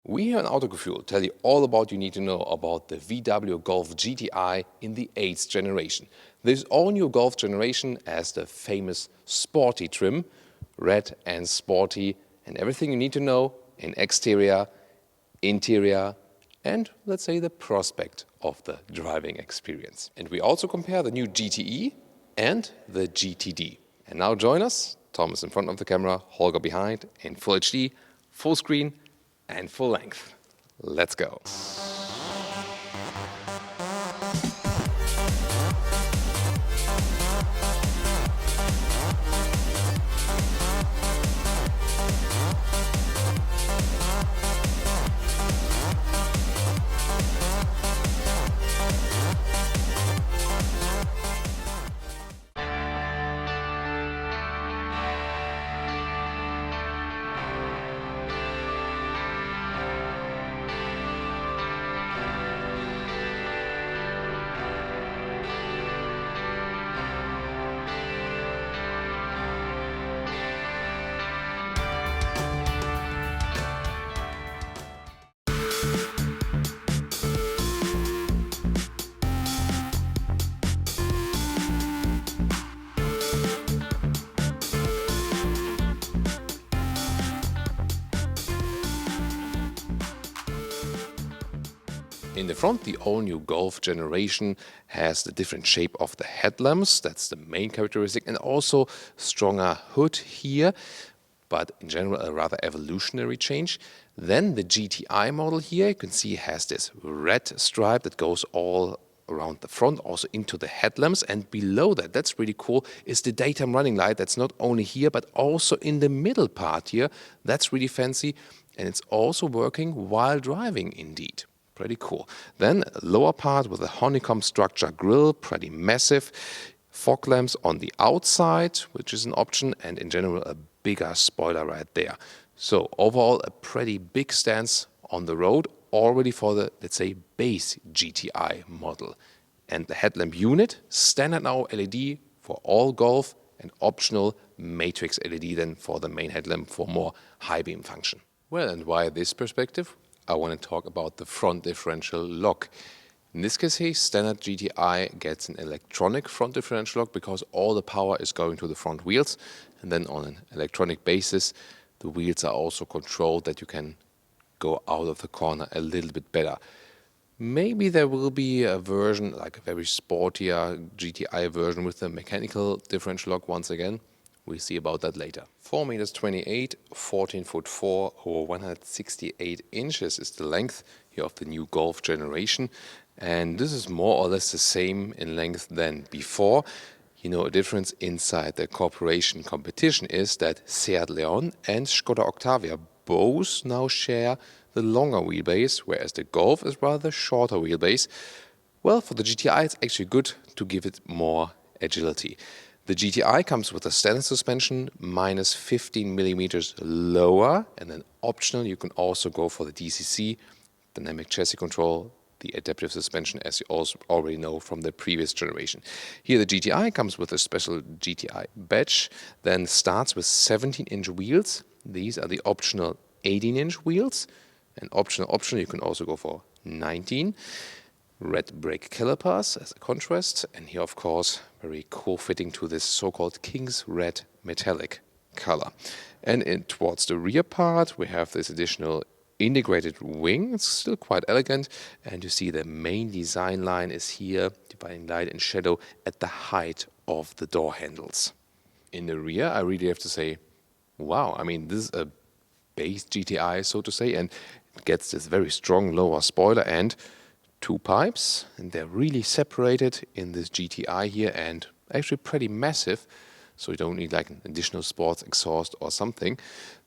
We here on Autogefuehl tell you all about you need to know about the VW Golf GTI in the 8th generation. This all-new Golf generation has the famous sporty trim, red and sporty, and everything you need to know in exterior, interior, and let's say the prospect of the driving experience. And we also compare the new GTE and the GTD. And now join us, Thomas in front of the camera, Holger behind, in full HD, full screen, and full length. Let's go. In the front, the all-new Golf generation has the different shape of the headlamps. That's the main characteristic, and also stronger hood here, but in general a rather evolutionary change. Then the GTI model here, you can see, has this red stripe that goes all around the front, also into the headlamps, and below that, that's really cool, is the daytime running light. That's not only here, but also in the middle part here. That's really fancy, and it's also working while driving indeed. Pretty cool. Then lower part with a honeycomb structure grille, pretty massive. Fog lamps on the outside, which is an option, and in general a bigger spoiler right there. So overall a pretty big stance on the road already for the, let's say, base GTI model. And the headlamp unit, standard now LED for all Golf and optional matrix LED then for the main headlamp for more high beam function. Well, and why this perspective? I want to talk about the front differential lock. In this case here, standard GTI gets an electronic front differential lock because all the power is going to the front wheels, and then on an electronic basis the wheels are also controlled that you can go out of the corner a little bit better. Maybe there will be a version, like a very sportier GTI version with the mechanical differential lock once again. We'll see about that later. 4.28 meters, 14'4", or 168 inches is the length here of the new Golf generation. And this is more or less the same in length than before. You know, a difference inside the corporation competition is that Seat Leon and Skoda Octavia both now share the longer wheelbase, whereas the Golf is rather shorter wheelbase. Well, for the GTI it's actually good to give it more agility. The GTI comes with a standard suspension, minus 15 millimeters lower, and then optional you can also go for the DCC, dynamic chassis control, the adaptive suspension, as you also already know from the previous generation. Here the GTI comes with a special GTI badge, then starts with 17-inch wheels. These are the optional 18-inch wheels, and optional you can also go for 19. Red brake calipers as a contrast, and here of course very cool fitting to this so-called King's Red metallic color. And towards the rear part we have this additional integrated wing. It's still quite elegant, and you see the main design line is here, dividing light and shadow at the height of the door handles. In the rear I really have to say, wow, I mean this is a base GTI so to say, and it gets this very strong lower spoiler and two pipes, and they're really separated in this GTI here and actually pretty massive, so you don't need like an additional sports exhaust or something.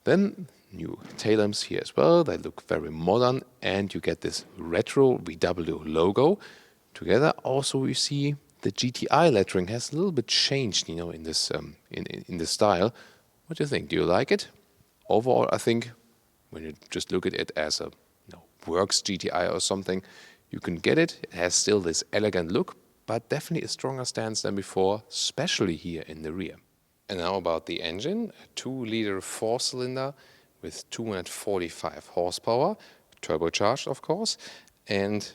Then new tail lamps here as well, they look very modern, and you get this retro VW logo. Together also you see the GTI lettering has a little bit changed, you know, in this in the style. What do you think? Do you like it? Overall I think when you just look at it as a works GTI or something, you can get it. It has still this elegant look, but definitely a stronger stance than before, especially here in the rear. And now about the engine, a 2-liter 4-cylinder with 245 horsepower, turbocharged, of course, and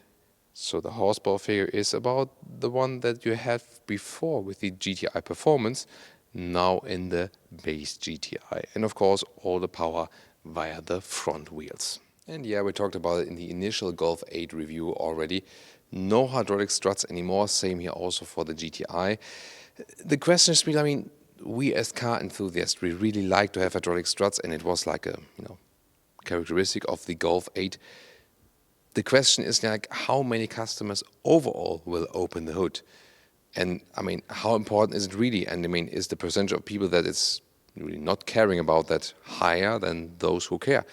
so the horsepower figure is about the one that you had before with the GTI Performance, now in the base GTI. And of course, all the power via the front wheels. And yeah, we talked about it in the initial Golf 8 review already. No hydraulic struts anymore, same here also for the GTI. The question is really, I mean, we as car enthusiasts, we really like to have hydraulic struts, and it was like a, characteristic of the Golf 8. The question is like, how many customers overall will open the hood? And I mean, how important is it really? And I mean, is the percentage of people that is really not caring about that higher than those who care?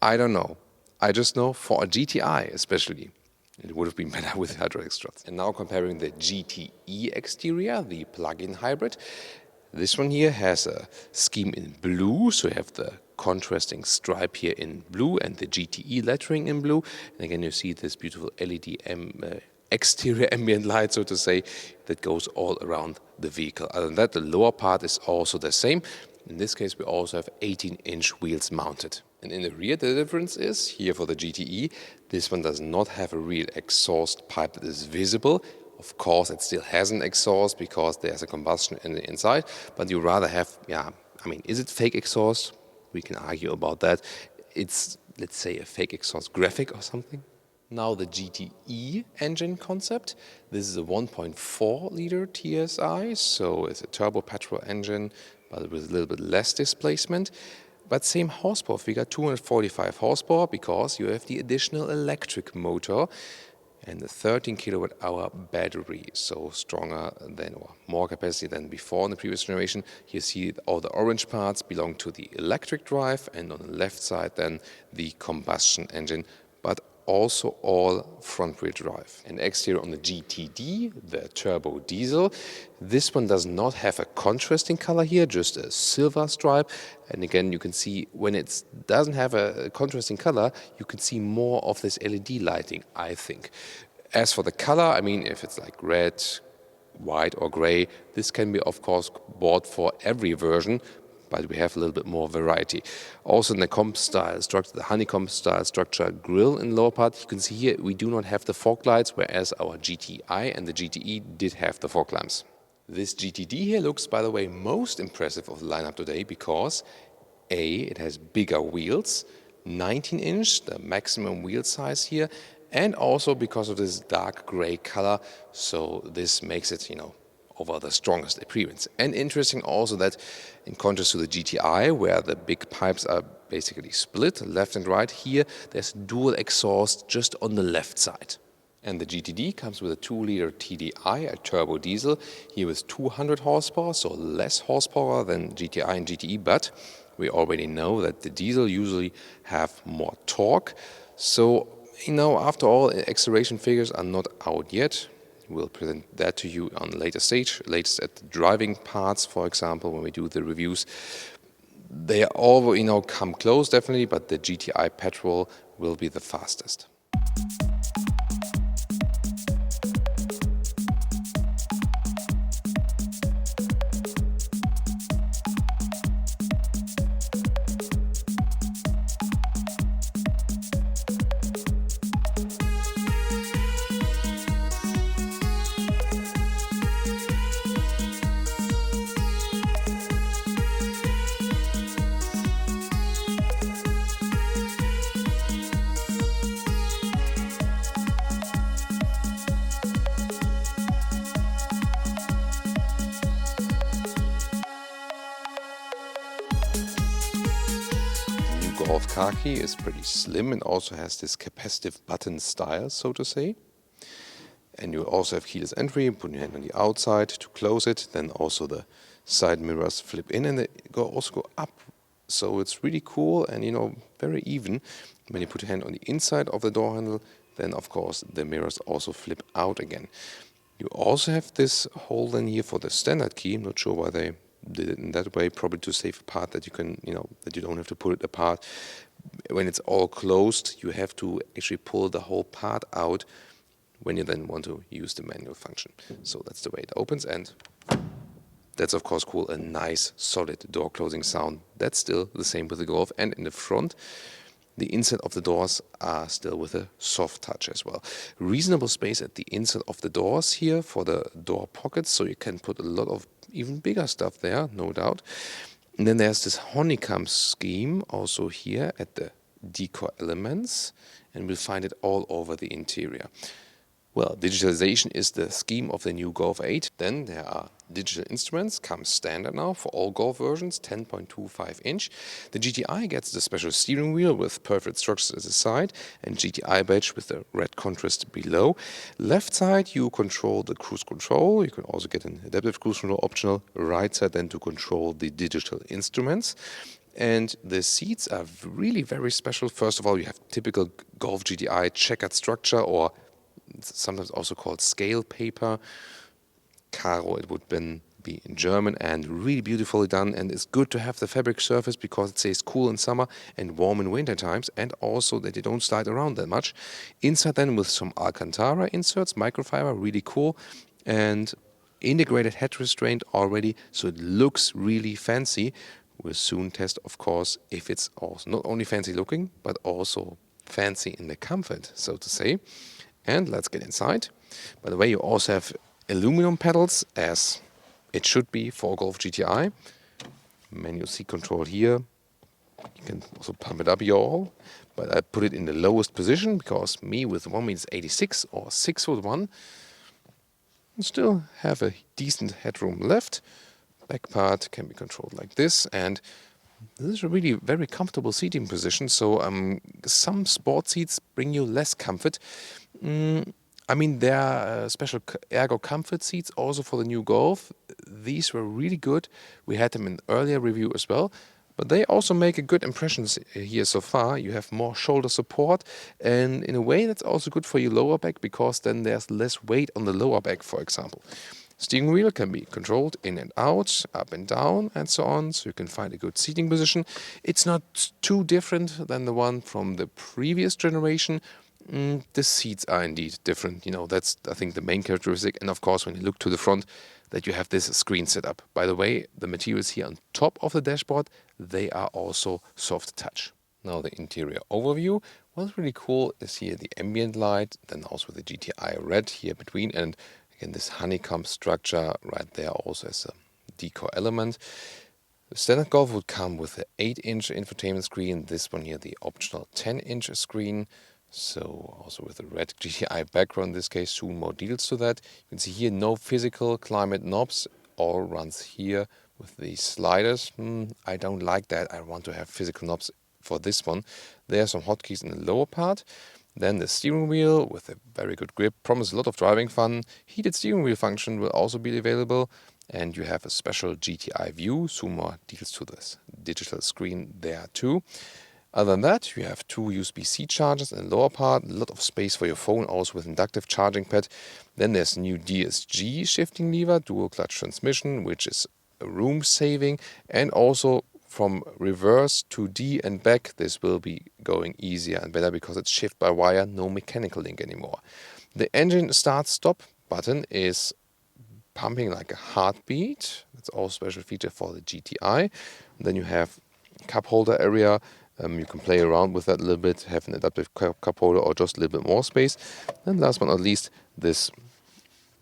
I don't know. I just know for a GTI especially, it would have been better with hydraulic struts. And now comparing the GTI Exterior, the plug-in hybrid. This one here has a scheme in blue, so you have the contrasting stripe here in blue and the GTE lettering in blue. And again, you see this beautiful LED exterior ambient light, so to say, that goes all around the vehicle. Other than that, the lower part is also the same. In this case, we also have 18-inch wheels mounted. And in the rear, the difference is, here for the GTE, this one does not have a real exhaust pipe that is visible. Of course, it still has an exhaust because there's a combustion in the inside, but you rather have, is it fake exhaust? We can argue about that. It's, let's say, a fake exhaust graphic or something. Now the GTE engine concept. This is a 1.4 liter TSI, so it's a turbo petrol engine, but with a little bit less displacement. But same horsepower figure, 245 horsepower, because you have the additional electric motor and the 13 kilowatt hour battery, so stronger than or more capacity than before in the previous generation. You see all the orange parts belong to the electric drive, and on the left side then the combustion engine, but also all front-wheel drive. And exterior on the GTD, the turbo diesel. This one does not have a contrasting color here, just a silver stripe. And again, you can see when it doesn't have a contrasting color, you can see more of this LED lighting, I think. As for the color, I mean, if it's like red, white or gray, this can be, of course, bought for every version, but we have a little bit more variety. Also in the comp style structure, the honeycomb style structure grille in lower part, you can see here we do not have the fog lights, whereas our GTI and the GTE did have the fog lamps. This GTD here looks, by the way, most impressive of the lineup today because it has bigger wheels, 19-inch, the maximum wheel size here, and also because of this dark gray color, so this makes it, over the strongest appearance. And interesting also that in contrast to the GTI, where the big pipes are basically split left and right, here there's dual exhaust just on the left side. And the GTD comes with a 2-liter TDI, a turbo diesel, here with 200 horsepower, so less horsepower than GTI and GTE, but we already know that the diesel usually have more torque. So, after all, acceleration figures are not out yet. We'll present that to you on a later stage, latest at the driving parts, for example, when we do the reviews. They all, come close definitely, but the GTI petrol will be the fastest. Golf car key is pretty slim and also has this capacitive button style, so to say. And you also have keyless entry, put your hand on the outside to close it. Then also the side mirrors flip in and they also go up. So it's really cool and very even. When you put your hand on the inside of the door handle, then of course the mirrors also flip out again. You also have this hole in here for the standard key. I'm not sure why they did it in that way, probably to save a part that you can, that you don't have to pull it apart. When it's all closed, you have to actually pull the whole part out when you then want to use the manual function. So that's the way it opens, and that's of course cool, a nice solid door closing sound. That's still the same with the Golf. And in the front, The inside of the doors are still with a soft touch as well. Reasonable space at the inside of the doors here for the door pockets, so you can put a lot of even bigger stuff there, no doubt. And then there's this honeycomb scheme also here at the decor elements, and we'll find it all over the interior. Well, digitalization is the scheme of the new Golf 8. Then there are digital instruments, come standard now for all Golf versions, 10.25 inch. The GTI gets the special steering wheel with perfect structures at the side and GTI badge with the red contrast below. Left side you control the cruise control. You can also get an adaptive cruise control optional. Right side then to control the digital instruments. And the seats are really very special. First of all, you have typical Golf GTI checkered structure, or sometimes also called scale paper. Caro, it would be in German, and really beautifully done. And it's good to have the fabric surface because it stays cool in summer and warm in winter times, and also that they don't slide around that much. Inside then with some Alcantara inserts, microfiber, really cool, and integrated head restraint already, so it looks really fancy. We'll soon test, of course, if it's also not only fancy looking, but also fancy in the comfort, so to say. And let's get inside. By the way, you also have aluminum pedals, as it should be for Golf GTI. Manual seat control here. You can also pump it up y'all, but I put it in the lowest position because me with 1.86 or 6'1", still have a decent headroom left. Back part can be controlled like this, and this is a really very comfortable seating position. So some sport seats bring you less comfort. I mean, there are special ergo comfort seats also for the new Golf. These were really good. We had them in earlier review as well, but they also make a good impression here so far. You have more shoulder support, and in a way that's also good for your lower back because then there's less weight on the lower back, for example. Steering wheel can be controlled in and out, up and down, and so on, so you can find a good seating position. It's not too different than the one from the previous generation. The seats are indeed different. You know, that's, I think, the main characteristic. And of course, when you look to the front, that you have this screen setup. By the way, the materials here on top of the dashboard, they are also soft touch. Now the interior overview. What's really cool is here the ambient light, then also the GTI red here between, and again this honeycomb structure right there also as a decor element. The standard Golf would come with an 8-inch infotainment screen. This one here, the optional 10-inch screen. So also with the red GTI background in this case, soon more deals to that. You can see here no physical climate knobs, all runs here with the sliders. I don't like that. I want to have physical knobs for this one. There are some hotkeys in the lower part. Then the steering wheel with a very good grip, promise a lot of driving fun. Heated steering wheel function will also be available. And you have a special GTI view, soon more deals to this digital screen there too. Other than that, you have 2 USB-C chargers in the lower part, a lot of space for your phone, also with inductive charging pad. Then there's new DSG shifting lever, dual clutch transmission, which is room saving, and also from reverse to D and back, this will be going easier and better because it's shift by wire, no mechanical link anymore. The engine start-stop button is pumping like a heartbeat. That's also a special feature for the GTI. And then you have cup holder area. You can play around with that a little bit, have an adaptive cup holder or just a little bit more space. And last but not least, this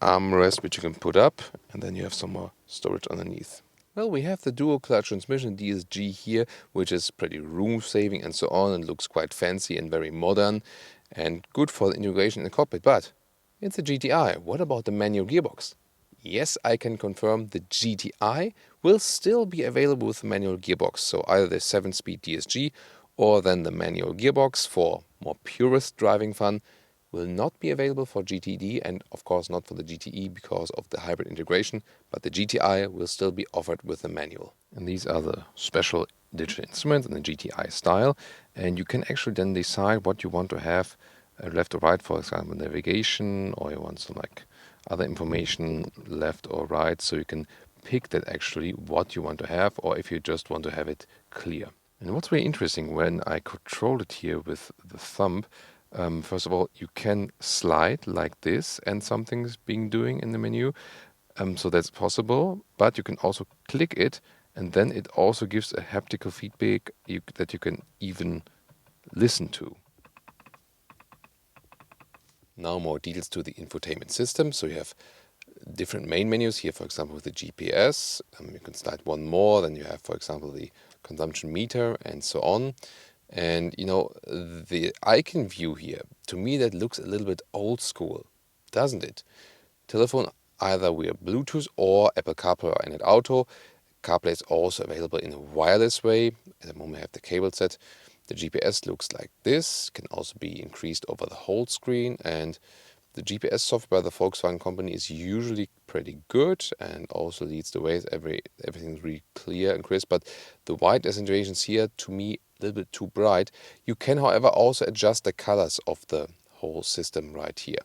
armrest which you can put up, and then you have some more storage underneath. Well, we have the dual clutch transmission DSG here, which is pretty room saving and so on, and looks quite fancy and very modern and good for the integration in the cockpit. But it's a GTI. What about the manual gearbox? Yes, I can confirm the GTI will still be available with the manual gearbox. So either the 7-speed DSG or then the manual gearbox for more purist driving fun will not be available for GTD and of course not for the GTE because of the hybrid integration, but the GTI will still be offered with the manual. And these are the special digital instruments in the GTI style, and you can actually then decide what you want to have left or right, for example navigation, or you want some like other information left or right, so you can pick that actually what you want to have, or if you just want to have it clear. And what's very interesting, when I control it here with the thumb, first of all, you can slide like this and something's being doing in the menu, so that's possible, but you can also click it and then it also gives a haptical feedback that you can even listen to. Now more details to the infotainment system. So you have different main menus here, for example, with the GPS. You can slide one more, then you have, for example, the consumption meter and so on. And you know, the icon view here, to me that looks a little bit old school, doesn't it? Telephone either via Bluetooth or Apple CarPlay or Android Auto. CarPlay is also available in a wireless way. At the moment I have the cable set. The GPS looks like this, can also be increased over the whole screen, and the GPS software by the Volkswagen company is usually pretty good and also leads the way. Everything's really clear and crisp, but the white accentuations here, to me, a little bit too bright. You can, however, also adjust the colors of the whole system right here.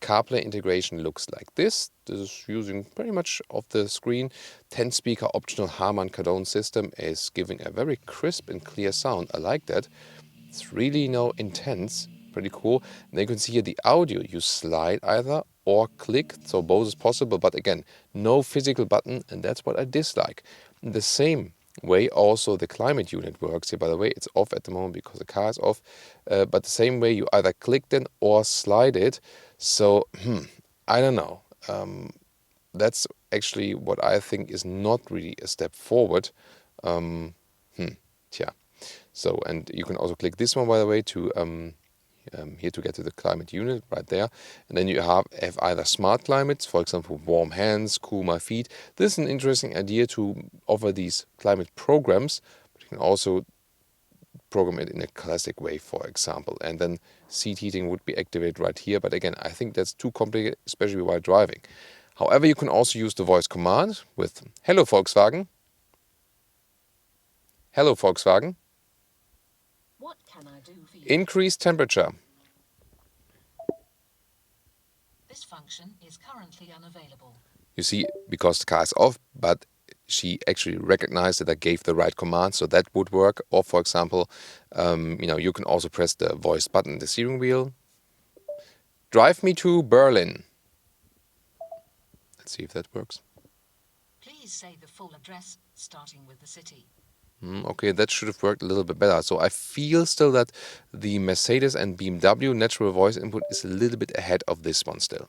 CarPlay integration looks like this. This is using pretty much of the screen. 10-speaker optional Harman Kardon system is giving a very crisp and clear sound. I like that. It's really, you know, intense, pretty cool. And then you can see here the audio. You slide either or click, so both is possible. But again, no physical button, and that's what I dislike. In the same way also the climate unit works here. By the way, it's off at the moment because the car is off. But the same way you either click then or slide it. So, I don't know. That's actually what I think is not really a step forward. Yeah. So, and you can also click this one, by the way, to here to get to the climate unit right there. And then you have either smart climates, for example, warm hands, cool my feet. This is an interesting idea to offer these climate programs, but you can also program it in a classic way, for example. And then seat heating would be activated right here. But again, I think that's too complicated, especially while driving. However, you can also use the voice command with "Hello Volkswagen." Hello Volkswagen. What can I do for you? Increase temperature. This function is currently unavailable. You see, because the car is off, but she actually recognized that I gave the right command, so that would work. Or, for example, you can also press the voice button in the steering wheel. Drive me to Berlin. Let's see if that works. Please say the full address, starting with the city. Okay, that should have worked a little bit better. So I feel still that the Mercedes and BMW natural voice input is a little bit ahead of this one still.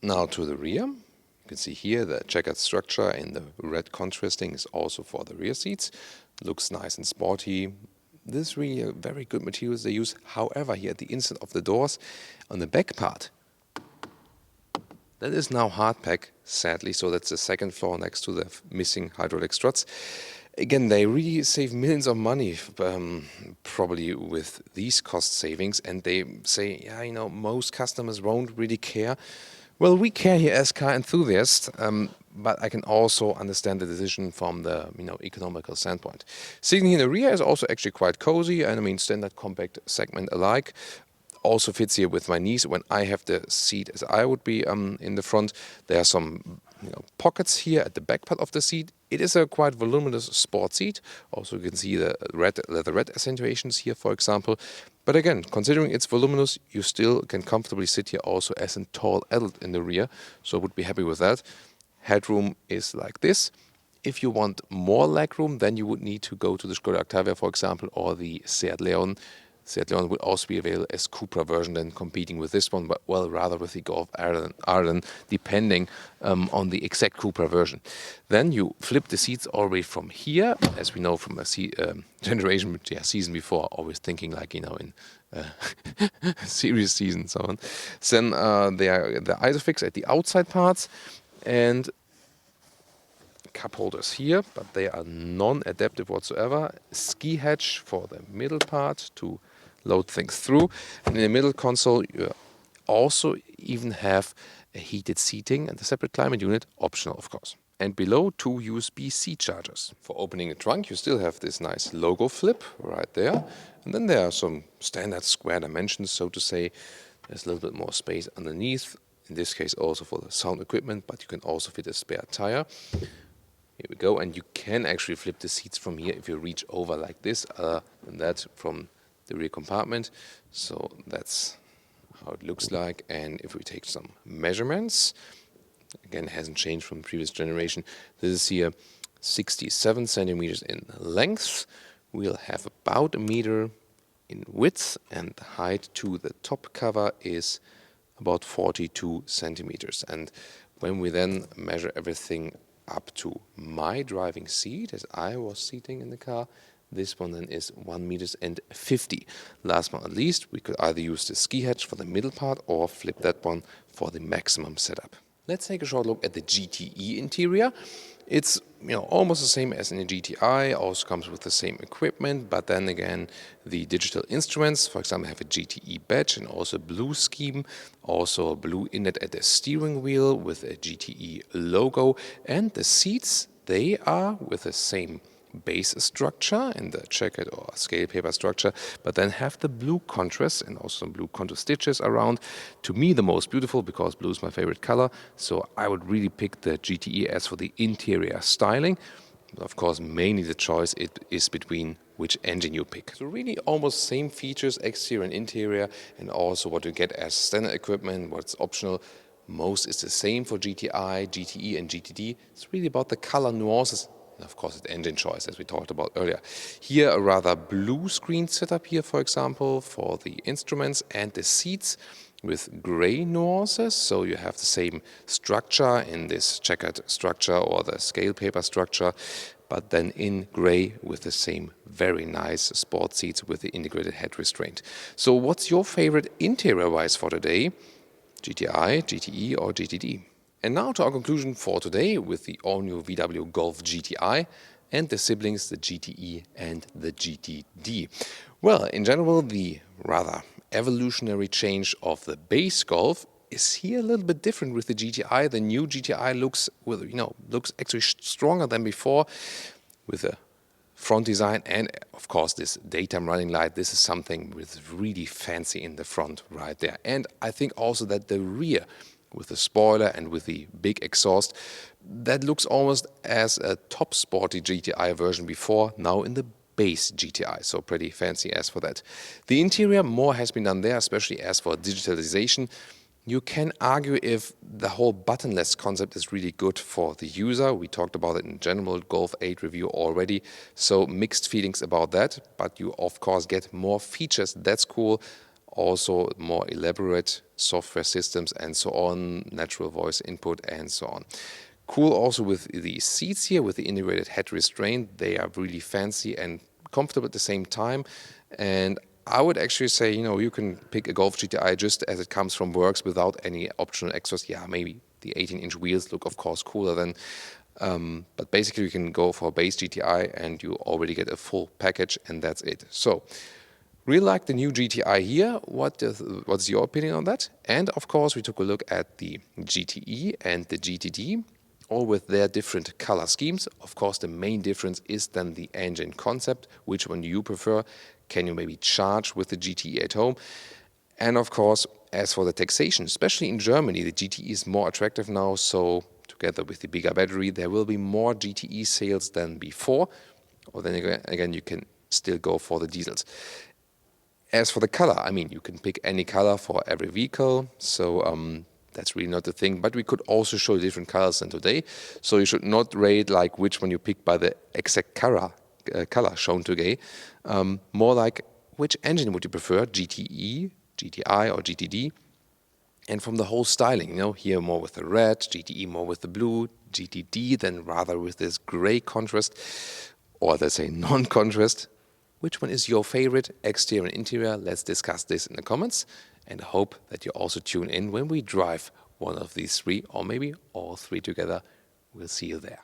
Now to the rear. You can see here the checkered structure in the red contrasting is also for the rear seats. Looks nice and sporty. This is really a very good materials they use. However, here at the inside of the doors, on the back part, that is now hard pack, sadly. So that's the second floor next to the missing hydraulic struts. Again, they really save millions of money, probably with these cost savings. And they say, yeah, you know, most customers won't really care. Well, we care here as car enthusiasts, but I can also understand the decision from the economical standpoint. Sitting in the rear is also actually quite cozy, and I mean standard compact segment alike. Also fits here with my knees when I have the seat as I would be in the front. There are some pockets here at the back part of the seat. It is a quite voluminous sport seat. Also you can see the leather red accentuations here, for example. But again, considering it's voluminous, you still can comfortably sit here also as a tall adult in the rear. So I would be happy with that. Headroom is like this. If you want more legroom, then you would need to go to the Skoda Octavia, for example, or the Seat Leon. Seat Leon will also be available as Cupra version, then competing with this one, but well, rather with the Golf Arden, depending on the exact Cupra version. Then you flip the seats already from here, as we know from a generation season before, always thinking like, in series season, so on. Then there are the Isofix at the outside parts, and cup holders here, but they are non-adaptive whatsoever. Ski hatch for the middle part to load things through. And in the middle console, you also even have a heated seating and a separate climate unit, optional of course. And below, 2 USB-C chargers. For opening a trunk, you still have this nice logo flip right there. And then there are some standard square dimensions, so to say. There's a little bit more space underneath. In this case, also for the sound equipment, but you can also fit a spare tire. Here we go, and you can actually flip the seats from here if you reach over like this, and that from the rear compartment. So that's how it looks like. And if we take some measurements, again, it hasn't changed from previous generation. This is here 67 centimeters in length. We'll have about a meter in width, and the height to the top cover is about 42 centimeters. And when we then measure everything up to my driving seat, as I was sitting in the car, this one then is 1 meters and 50. Last but not least, we could either use the ski hatch for the middle part or flip that one for the maximum setup. Let's take a short look at the GTE interior. It's almost the same as in the GTI, also comes with the same equipment, but then again the digital instruments, for example, have a GTE badge and also a blue scheme, also a blue inlet at the steering wheel with a GTE logo, and the seats, they are with the same base structure in the checkered or scale paper structure, but then have the blue contrast and also some blue contrast stitches around. To me, the most beautiful, because blue is my favorite color, so I would really pick the GTE as for the interior styling. Of course, mainly the choice is between which engine you pick. So really almost same features, exterior and interior, and also what you get as standard equipment, what's optional. Most is the same for GTI, GTE and GTD. It's really about the color nuances. And of course, the engine choice, as we talked about earlier. Here, a rather blue screen setup here, for example, for the instruments, and the seats with gray nuances. So you have the same structure in this checkered structure or the scale paper structure, but then in gray with the same very nice sport seats with the integrated head restraint. So what's your favorite interior-wise for today? GTI, GTE or GTD? And now to our conclusion for today with the all-new VW Golf GTI and the siblings, the GTE and the GTD. Well, in general, the rather evolutionary change of the base Golf is here a little bit different with the GTI. The new GTI looks actually stronger than before with a front design and of course this daytime running light. This is something with really fancy in the front right there. And I think also that the rear with the spoiler and with the big exhaust, that looks almost as a top sporty GTI version before, now in the base GTI, so pretty fancy as for that. The interior, more has been done there, especially as for digitalization. You can argue if the whole buttonless concept is really good for the user. We talked about it in general Golf 8 review already, so mixed feelings about that, but you of course get more features, that's cool. Also more elaborate software systems and so on, natural voice input and so on. Cool also with the seats here with the integrated head restraint. They are really fancy and comfortable at the same time. And I would actually say, you can pick a Golf GTI just as it comes from works without any optional extras. Yeah, maybe the 18-inch wheels look, of course, cooler than. But basically, you can go for a base GTI and you already get a full package, and that's it. So, really like the new GTI here. What's your opinion on that? And of course, we took a look at the GTE and the GTD, all with their different color schemes. Of course, the main difference is then the engine concept. Which one do you prefer? Can you maybe charge with the GTE at home? And of course, as for the taxation, especially in Germany, the GTE is more attractive now. So together with the bigger battery, there will be more GTE sales than before. Or then again, you can still go for the diesels. As for the color, you can pick any color for every vehicle, so that's really not the thing. But we could also show different colors than today, so you should not rate like which one you pick by the exact color shown today. More like which engine would you prefer, GTE, GTI or GTD? And from the whole styling, here more with the red, GTE more with the blue, GTD then rather with this gray contrast, or let's say non-contrast. Which one is your favorite, exterior and interior? Let's discuss this in the comments, and I hope that you also tune in when we drive one of these three, or maybe all three together. We'll see you there.